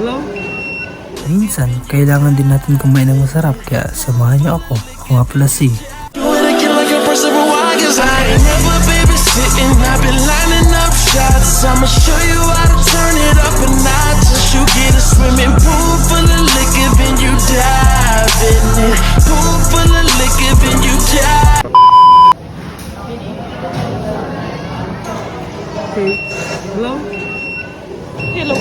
Hello? Minsan, kailangan din natin kumain ng masarap kaya samahan niyo ako. Ako nga pala si I've been lining up shots. I'ma show you how to turn it up a notch. You get a swimming pool full of liquor, then you dive in it. Pool full of liquor, then you dive. Okay. Hello? Hello.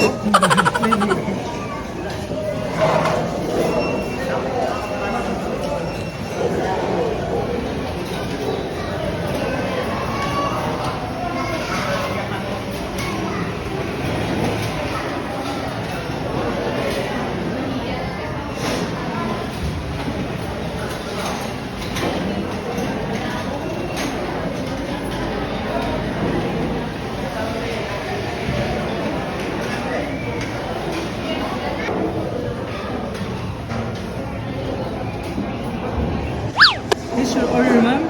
This your order, ma'am?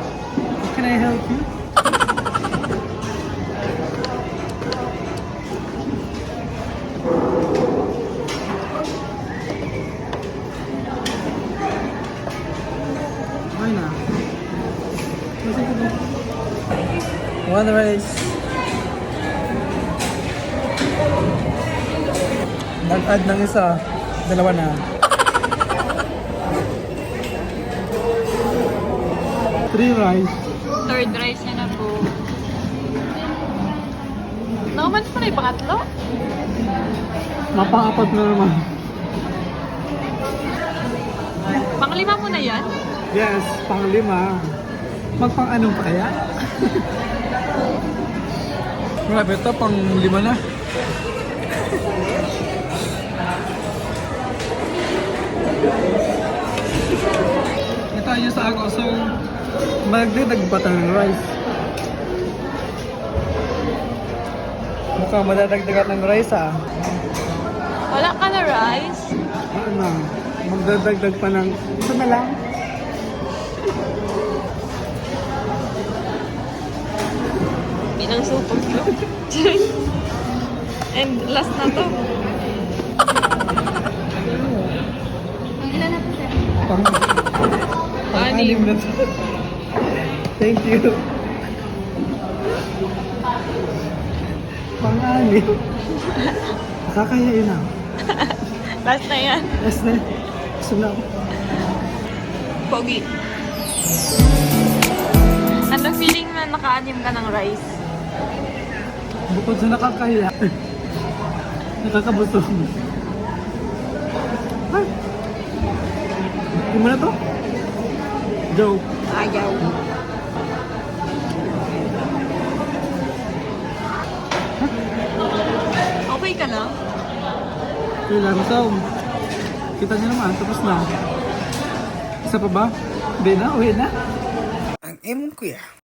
Can I help you? Why not? One rice. Nag-add ng isa. Dalawa na. Three rice. Third rice niya na po. Nakaman pa na yung pangatlo? Mapang-apat na naman. Panglima mo na yan? Yes, pang-5. Magpang-anong pa kaya? Grabe ito, pang-5 na. Ito ayun sa ako, so magdidag pa tayo ng rice. Mukhang madadagdagan ng rice ah. Wala ka na rice? Ano, magdadagdag pa ng ito na lang. Binang supot ko. And last na to. Pang, pang-anim na to. Thank you. Pang-anim. Nakakaya yun ah. Last na yan. Last na. Gusto na ako. Pogi. Ano feeling na naka-anim ka ng rice? Bukod sa nakakaya, nakakabusog. Ay! Hindi mo na to? Joke. Ayaw. Okay ka lang? Kailan so, kita niyo naman, tapos na. Isa pa ba? Hindi na, uwi na. ang emon ko ya.